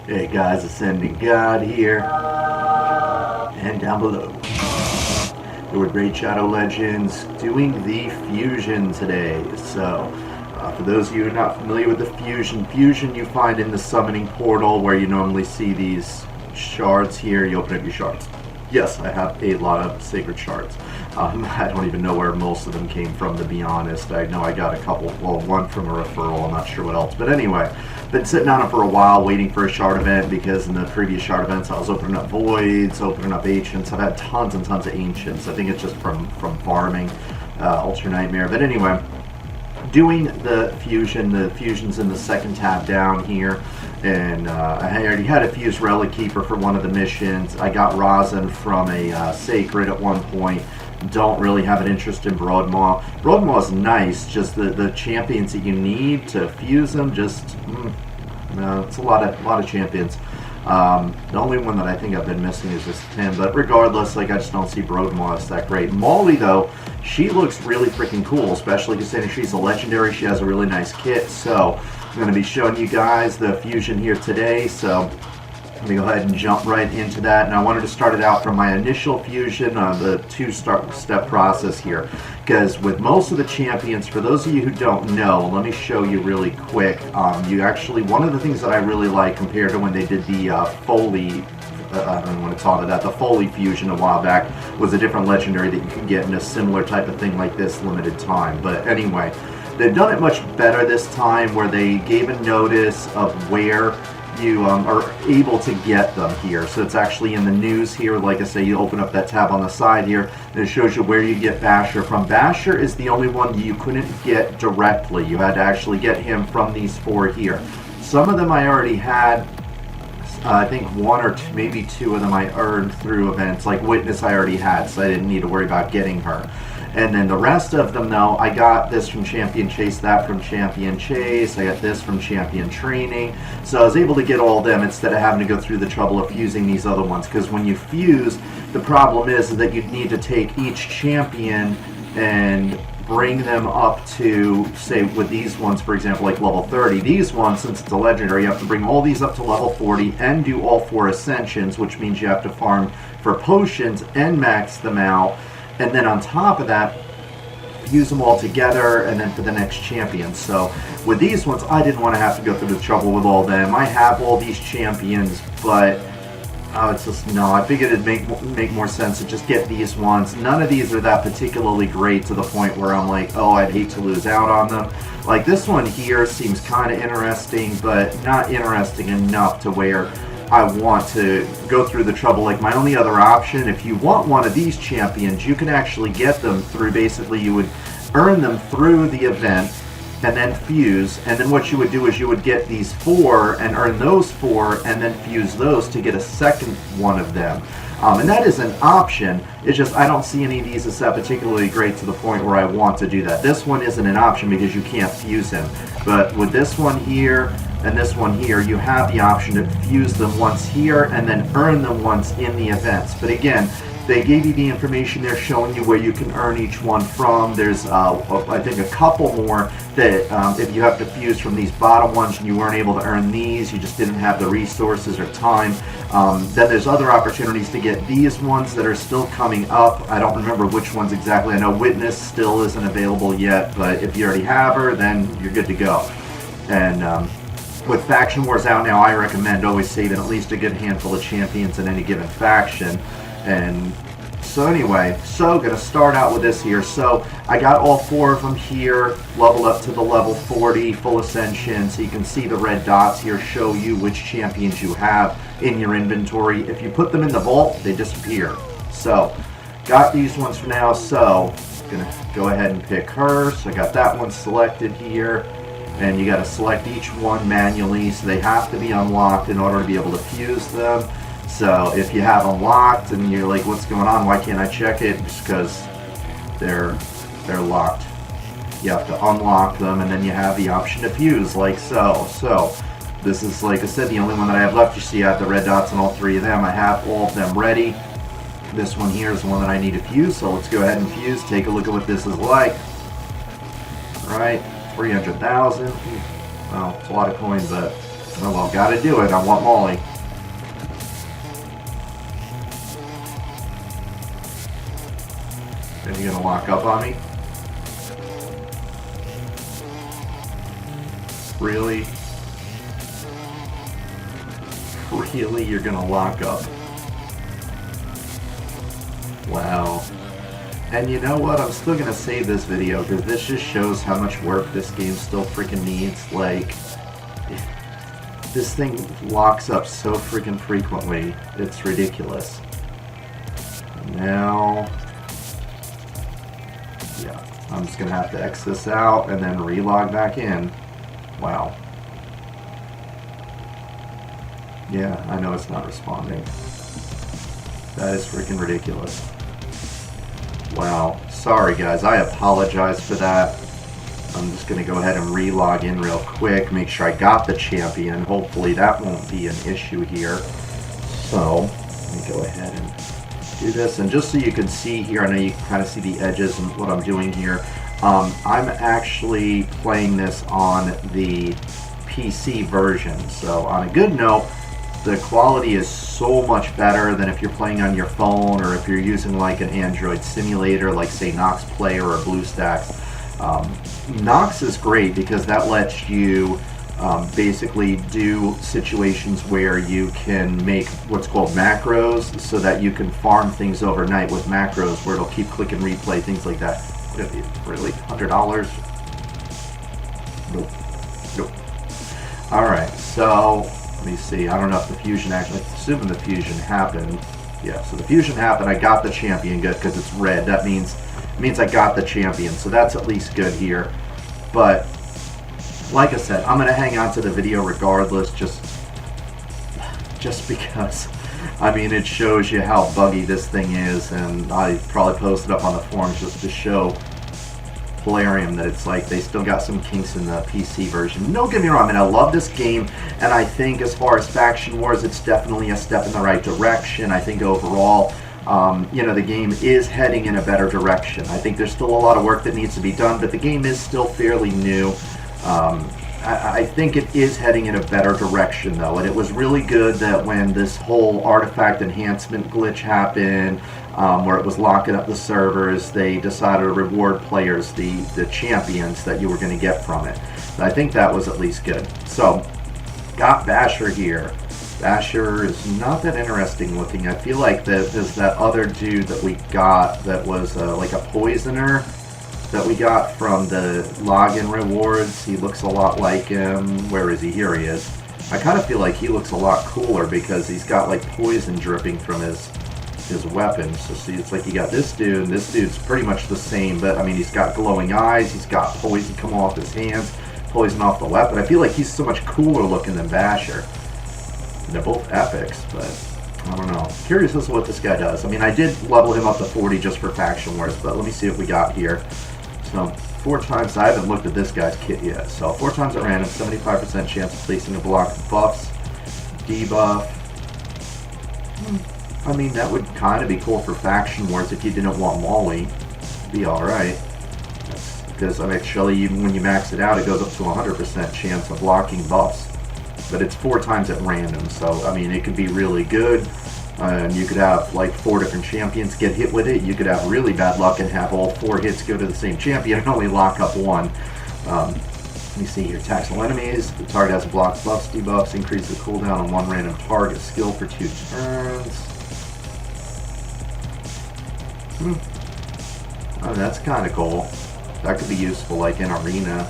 Hey guys, AscendantGod here, and down below, we're Raid Shadow Legends doing the Fusion today. So, for those of you who are not familiar with the Fusion you find in the summoning portal where you normally see these shards here. You open up your shards. Yes, I have a lot of sacred shards. I don't even know where most of them came from, to be honest. I know I got a couple, well, one from a referral, I'm not sure what else. But anyway, been sitting on it for a while waiting for a shard event, because in the previous shard events I was opening up voids, opening up ancients. I've had tons and tons of ancients. I think it's just from farming Ultra Nightmare. But anyway, doing the fusion's in the second tab down here, and I already had a fused Relic Keeper for one of the missions. I got Rosin from a Sacred at one point. Don't really have an interest in Broadmaw. Broadmaw's nice, just the champions that you need to fuse them, just no, it's a lot of champions. The only one that I think I've been missing is just Tim, but regardless, like, I just don't see Broadmaw as that great. Maulie, though, she looks really freaking cool, especially considering she's a legendary. She has a really nice kit, so I'm going to be showing you guys the fusion here today. So let me go ahead and jump right into that. And I wanted to start it out from my initial fusion, the two-step process here. Because with most of the champions, for those of you who don't know, let me show you really quick. You actually, one of the things that I really like compared to when they did the Foley, I don't want to talk about that, the Foley fusion a while back, was a different legendary that you can get in a similar type of thing like this, limited time. But anyway, they've done it much better this time, where they gave a notice of where you are able to get them here. So it's actually in the news here. Like I say, you open up that tab on the side here, and it shows you where you get Basher from. Basher is the only one you couldn't get directly. You had to actually get him from these four here. Some of them I already had. I think one or two, maybe two of them I earned through events. Like Witness I already had, so I didn't need to worry about getting her. And then the rest of them, though, I got this from Champion Chase, that from Champion Chase, I got this from Champion Training. So I was able to get all of them instead of having to go through the trouble of fusing these other ones. Because when you fuse, the problem is that you'd need to take each champion and bring them up to, say, with these ones, for example, like level 30. These ones, since it's a legendary, you have to bring all these up to level 40 and do all 4 ascensions, which means you have to farm for potions and max them out. And then on top of that, use them all together, and then for the next champion. So with these ones, I didn't want to have to go through the trouble with all them. I have all these champions, but it's just, no, I figured it'd make more sense to just get these ones. None of these are that particularly great to the point where I'm like, oh, I'd hate to lose out on them. Like this one here seems kind of interesting, but not interesting enough to where I want to go through the trouble. Like, my only other option, if you want one of these champions, you can actually get them through, basically you would earn them through the event and then fuse, and then what you would do is you would get these 4 and earn those 4 and then fuse those to get a second one of them. And that is an option. It's just I don't see any of these as that particularly great to the point where I want to do that. This one isn't an option because you can't fuse him. But with this one here and this one here, you have the option to fuse them once here and then earn them once in the events. But again, they gave you the information there showing you where you can earn each one from. There's, I think, a couple more that if you have to fuse from these bottom ones and you weren't able to earn these, you just didn't have the resources or time. Then there's other opportunities to get these ones that are still coming up. I don't remember which ones exactly. I know Witness still isn't available yet, but if you already have her, then you're good to go. And with Faction Wars out now, I recommend always saving at least a good handful of champions in any given faction. And so anyway, so gonna start out with this here. So I got all 4 of them here, leveled up to the level 40, full ascension. So you can see the red dots here show you which champions you have in your inventory. If you put them in the vault, they disappear. So got these ones for now. So gonna go ahead and pick her. So I got that one selected here. And you got to select each one manually, so they have to be unlocked in order to be able to fuse them. So if you have them locked and you're like, what's going on, why can't I check it? It's because they're locked. You have to unlock them, and then you have the option to fuse, like so. So this is, like I said, the only one that I have left. You see I have the red dots on all 3 of them. I have all of them ready. This one here is the one that I need to fuse, so let's go ahead and fuse. Take a look at what this is like. All right. 300,000. Well, it's a lot of coins, but Oh well, gotta do it. I want Maulie. Are you gonna lock up on me? Really? Really? You're gonna lock up? Wow. And you know what? I'm still gonna save this video because this just shows how much work this game still freaking needs. Like, this thing locks up so freaking frequently. It's ridiculous. Now, yeah, I'm just gonna have to X this out and then relog back in. Wow. Yeah, I know it's not responding. That is freaking ridiculous. Wow. Sorry guys, I apologize for that. I'm just going to go ahead and re-log in real quick, make sure I got the champion. Hopefully that won't be an issue here. So, let me go ahead and do this. And just so you can see here, I know you can kind of see the edges and what I'm doing here. I'm actually playing this on the PC version. So on a good note, the quality is so much better than if you're playing on your phone or if you're using like an Android simulator like say Nox Player or BlueStacks. Nox is great because that lets you basically do situations where you can make what's called macros so that you can farm things overnight with macros where it'll keep click and replay, things like that. Really? $100? Nope. Nope. Alright, so let me see. I don't know if the fusion actually, assuming the fusion happened. Yeah, so the fusion happened. I got the champion good because it's red. That means I got the champion, so that's at least good here. But like I said, I'm going to hang on to the video regardless, just because. I mean, it shows you how buggy this thing is, and I probably posted up on the forums just to show Polarium that it's like they still got some kinks in the PC version. Don't get me wrong, I mean, I love this game, and I think as far as Faction Wars, it's definitely a step in the right direction. I think overall, you know, the game is heading in a better direction. I think there's still a lot of work that needs to be done, but the game is still fairly new. I think it is heading in a better direction though, and it was really good that when this whole artifact enhancement glitch happened, where it was locking up the servers, they decided to reward players the champions that you were going to get from it. So I think that was at least good. So, got Basher here. Basher is not that interesting looking. I feel like there's that other dude that we got that was like a poisoner that we got from the login rewards. He looks a lot like him. Where is he? Here he is. I kind of feel like he looks a lot cooler because he's got like poison dripping from his weapons. So see, it's like you got this dude, and this dude's pretty much the same, but I mean, he's got glowing eyes, he's got poison coming off his hands, poison off the weapon. I feel like he's so much cooler looking than Basher. They're both epics, but I don't know. Curious as to what this guy does. I mean, I did level him up to 40 just for Faction Wars, but let me see what we got here. So 4 times, I haven't looked at this guy's kit yet. So 4 times at random, 75% chance of placing a block of buffs, debuff. I mean, that would kind of be cool for Faction Wars if you didn't want Maulie. Be alright. Because, I mean, actually, even when you max it out, it goes up to 100% chance of blocking buffs. But it's 4 times at random, so, I mean, it could be really good. And you could have like 4 different champions get hit with it. You could have really bad luck and have all 4 hits go to the same champion and only lock up 1. Let me see here. Attacks all enemies. The target has block buffs, debuffs, increase the cooldown on 1 random target skill for 2 turns. Oh, that's kind of cool. That could be useful like in Arena.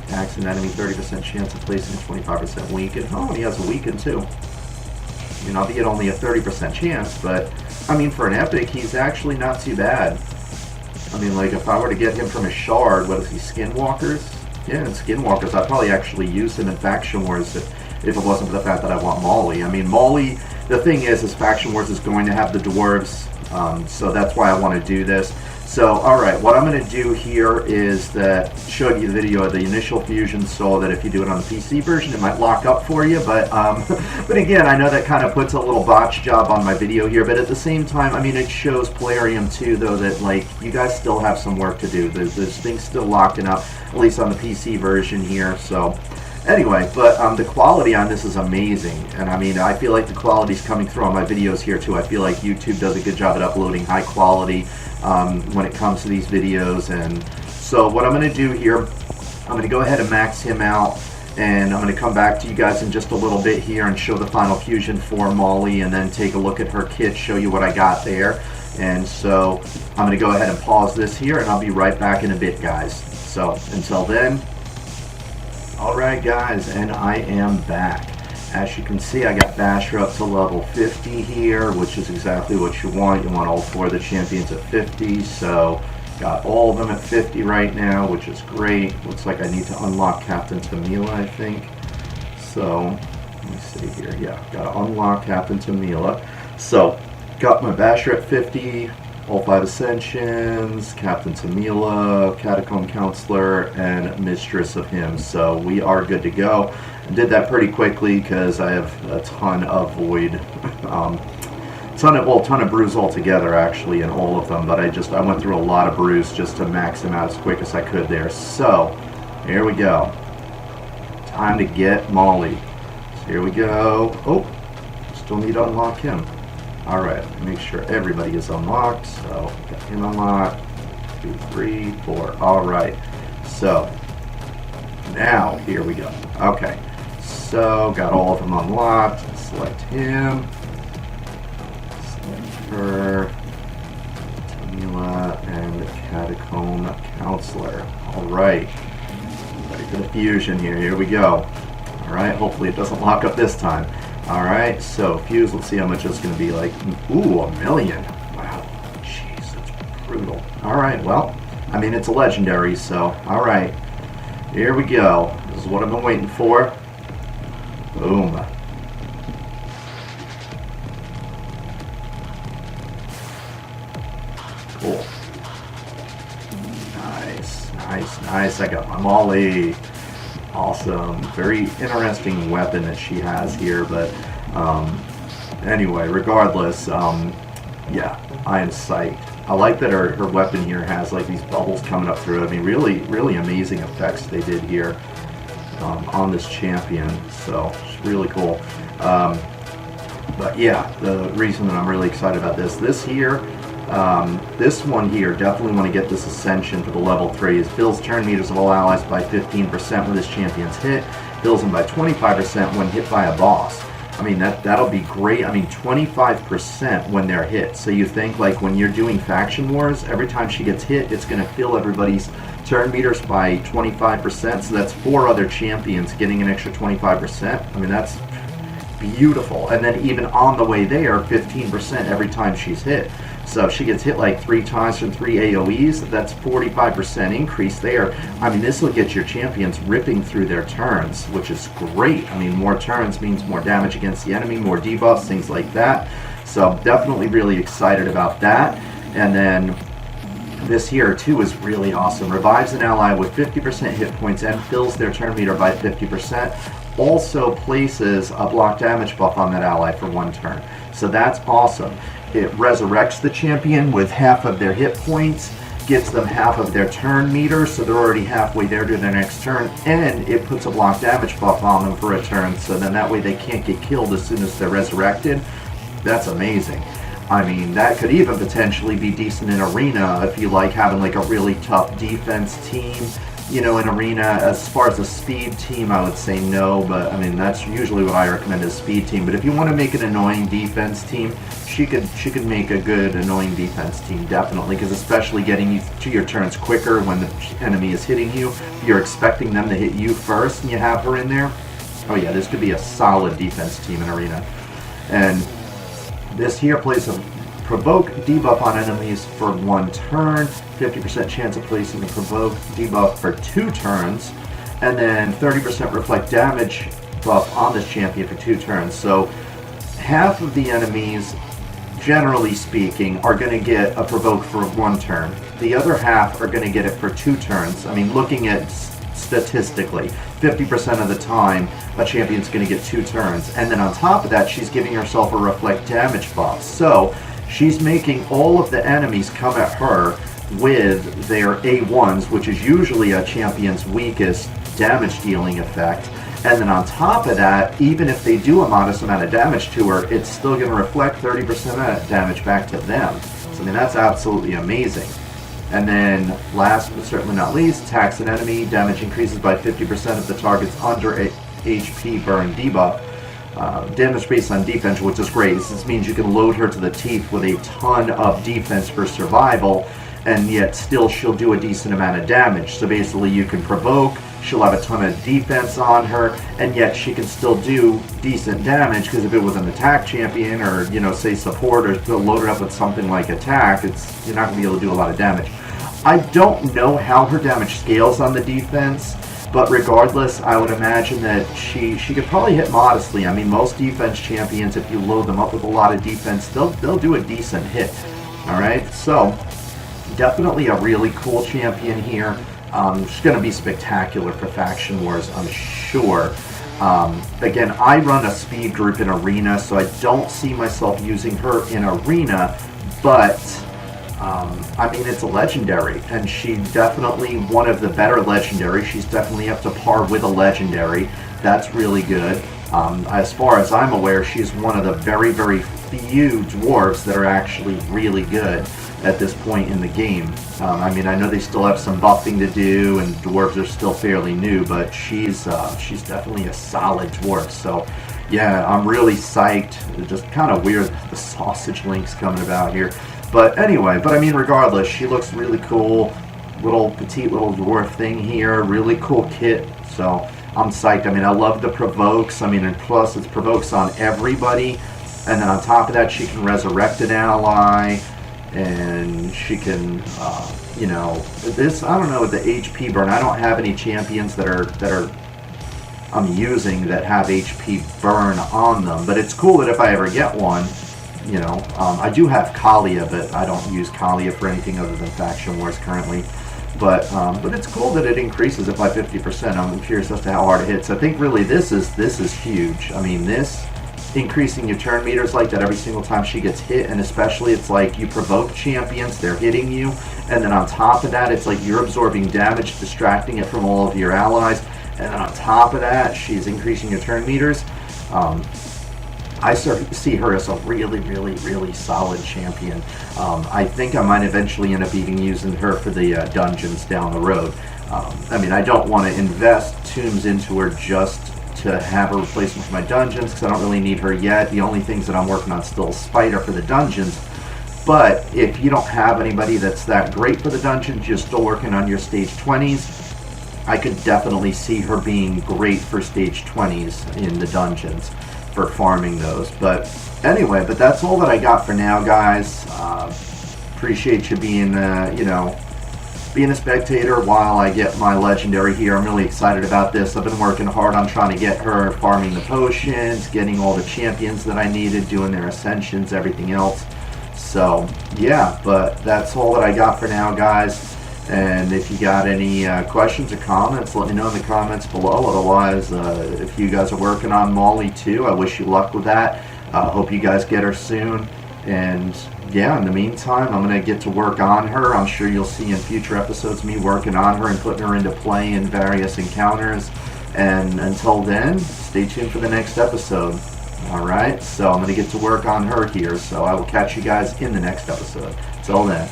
Attacks an enemy, 30% chance of placing 25% weaken. Oh, and he has a weaken too. You know, albeit only a 30% chance, but I mean, for an epic, he's actually not too bad. I mean, like, if I were to get him from a shard, what is he, Skinwalkers? Yeah, in Skinwalkers, I'd probably actually use him in Faction Wars if it wasn't for the fact that I want Maulie. I mean, Maulie, the thing is Faction Wars is going to have the dwarves, so that's why I want to do this. So, alright, what I'm going to do here is that showed you the video of the initial fusion so that if you do it on the PC version, it might lock up for you, but but again, I know that kind of puts a little botch job on my video here, but at the same time, I mean, it shows Polarium too, though, that, like, you guys still have some work to do. There's things still locking up, at least on the PC version here, so Anyway, but the quality on this is amazing, and I mean, I feel like the quality is coming through on my videos here too. I feel like YouTube does a good job at uploading high quality when it comes to these videos. And so what I'm going to do here, I'm going to go ahead and max him out, and I'm going to come back to you guys in just a little bit here and show the final fusion for Maulie, and then take a look at her kit, show you what I got there. And so I'm going to go ahead and pause this here, and I'll be right back in a bit, guys. So until then. Alright guys, and I am back. As you can see, I got Basher up to level 50 here, which is exactly what you want. You want all 4 of the champions at 50, so got all of them at 50 right now, which is great. Looks like I need to unlock Captain Tamila, I think. So, let me see here. Yeah, got to unlock Captain Tamila. So, got my Basher at 50, all 5 Ascensions, Captain Tamila, Catacomb Counselor, and Mistress of him. So we are good to go. I did that pretty quickly because I have a ton of Void, ton of brews altogether actually in all of them. But I went through a lot of brews just to max them out as quick as I could there. So here we go. Time to get Maulie. So here we go. Oh, still need to unlock him. Alright, make sure everybody is unlocked. So, got him unlocked. 2, 3, 4. Alright. So, now, here we go. Okay. So, got all of them unlocked. Select him. Select her. Tamila, and the Catacomb Counselor. Alright. Ready for the fusion here. Here we go. Alright, hopefully it doesn't lock up this time. Alright, so fuse, let's see how much it's going to be like. Ooh, 1 million. Wow. Jeez, that's brutal. Alright, well, I mean, it's a legendary, so, alright. Here we go. This is what I've been waiting for. Boom. Cool. Nice, nice, nice. I got my Maulie. Awesome. Very interesting weapon that she has here, but anyway, regardless, yeah, I am psyched. I like that her weapon here has like these bubbles coming up through it. I mean, really amazing effects they did here on this champion, so it's really cool. But yeah, the reason that I'm really excited about this here, this one here, definitely want to get this Ascension for the level 3. It fills turn meters of all allies by 15% when this champion's hit. Fills them by 25% when hit by a boss. I mean, that'll be great. I mean, 25% when they're hit. So you think, like, when you're doing faction wars, every time she gets hit, it's going to fill everybody's turn meters by 25%. So that's 4 other champions getting an extra 25%. I mean, that's beautiful. And then even on the way there, 15% every time she's hit. So if she gets hit like 3 times from 3 AoEs, that's 45% increase there. I mean, this will get your champions ripping through their turns, which is great. I mean, more turns means more damage against the enemy, more debuffs, things like that. So definitely really excited about that. And then this here too is really awesome. Revives an ally with 50% hit points and fills their turn meter by 50%. Also places a block damage buff on that ally for 1 turn. So that's awesome. It resurrects the champion with half of their hit points, gives them half of their turn meter, so they're already halfway there to their next turn, and it puts a block damage buff on them for a turn, so then that way they can't get killed as soon as they're resurrected. That's amazing. I mean, that could even potentially be decent in Arena if you like having like a really tough defense team. You know, in Arena, as far as a speed team, I would say no, but I mean, that's usually what I recommend as speed team. But if you want to make an annoying defense team, she could make a good annoying defense team, definitely, because especially getting you to your turns quicker when the enemy is hitting you, you're expecting them to hit you first and you have her in there. Oh yeah, this could be a solid defense team in Arena. And this here plays a provoke debuff on enemies for 1 turn, 50% chance of placing a provoke debuff for 2 turns, and then 30% reflect damage buff on this champion for 2 turns. So half of the enemies, generally speaking, are going to get a provoke for 1 turn. The other half are going to get it for 2 turns. I mean, looking at statistically, 50% of the time, a champion's going to get 2 turns. And then on top of that, she's giving herself a reflect damage buff. So she's making all of the enemies come at her with their A1s, which is usually a champion's weakest damage dealing effect. And then on top of that, even if they do a modest amount of damage to her, it's still going to reflect 30% of that damage back to them. So I mean, that's absolutely amazing. And then last but certainly not least, attacks an enemy, damage increases by 50% of the target's under HP burn debuff. Damage based on defense, which is great. This means you can load her to the teeth with a ton of defense for survival, and yet still she'll do a decent amount of damage. So basically you can provoke, she'll have a ton of defense on her, and yet she can still do decent damage, because if it was an attack champion or, you know, say support, or loaded up with something like attack, you're not going to be able to do a lot of damage. I don't know how her damage scales on the defense, but regardless, I would imagine that she could probably hit modestly. I mean, most defense champions, if you load them up with a lot of defense, they'll do a decent hit. All right, so definitely a really cool champion here. She's going to be spectacular for Faction Wars, I'm sure. Again, I run a speed group in Arena, so I don't see myself using her in Arena, but I mean, it's a legendary, and she's definitely one of the better legendaries. She's definitely up to par with a legendary. That's really good. As far as I'm aware, she's one of the very, very few dwarves that are actually really good at this point in the game. I mean, I know they still have some buffing to do, and dwarves are still fairly new, but she's definitely a solid dwarf. So, yeah, I'm really psyched. It's just kind of weird the sausage link's coming about here. But anyway, I mean, regardless, she looks really cool. Petite little dwarf thing here. Really cool kit. So I'm psyched. I mean, I love the provokes. I mean, and plus it provokes on everybody. And then on top of that, she can resurrect an ally. And she can, you know, this, I don't know, with the HP burn. I don't have any champions that I'm using that have HP burn on them. But it's cool that if I ever get one, you know, I do have Kalia, but I don't use Kalia for anything other than Faction Wars currently. But it's cool that it increases it by 50%. I'm curious as to how hard it hits. I think really this is huge. I mean, this increasing your turn meters like that every single time she gets hit, and especially it's like you provoke champions, they're hitting you, and then on top of that, it's like you're absorbing damage, distracting it from all of your allies, and then on top of that, she's increasing your turn meters. I see her as a really, really, really solid champion. I think I might eventually end up even using her for the dungeons down the road. I mean, I don't want to invest tombs into her just to have a replacement for my dungeons, because I don't really need her yet. The only things that I'm working on still is Spider for the dungeons. But if you don't have anybody that's that great for the dungeons, you're still working on your stage 20s, I could definitely see her being great for stage 20s in the dungeons for farming those. But anyway, but that's all that I got for now, guys. Appreciate you being, you know, being a spectator while I get my legendary here. I'm really excited about this. I've been working hard on trying to get her, farming the potions, getting all the champions that I needed, doing their ascensions, everything else. So yeah, but that's all that I got for now, guys. And if you got any questions or comments, let me know in the comments below. Otherwise, if you guys are working on Maulie too, I wish you luck with that. Hope you guys get her soon. And yeah, in the meantime, I'm going to get to work on her. I'm sure you'll see in future episodes me working on her and putting her into play in various encounters. And until then, stay tuned for the next episode. Alright, so I'm going to get to work on her here. So I will catch you guys in the next episode. Till then.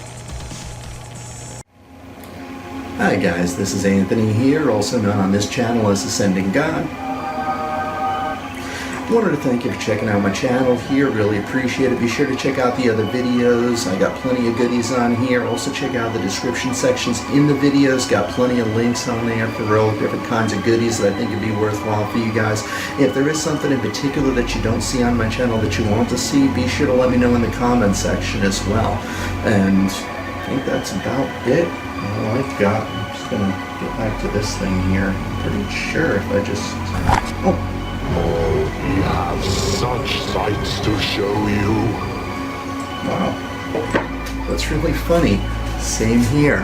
Hi guys, this is Anthony here, also known on this channel as AscendantGod. Wanted to thank you for checking out my channel here, really appreciate it. Be sure to check out the other videos. I got plenty of goodies on here. Also check out the description sections in the videos. Got plenty of links on there for all different kinds of goodies that I think would be worthwhile for you guys. If there is something in particular that you don't see on my channel that you want to see, be sure to let me know in the comment section as well. And I think that's about it. All I've got. I'm just going to get back to this thing here. I'm pretty sure if I just... Oh, we have such sights to show you. wow. That's really funny. Same here.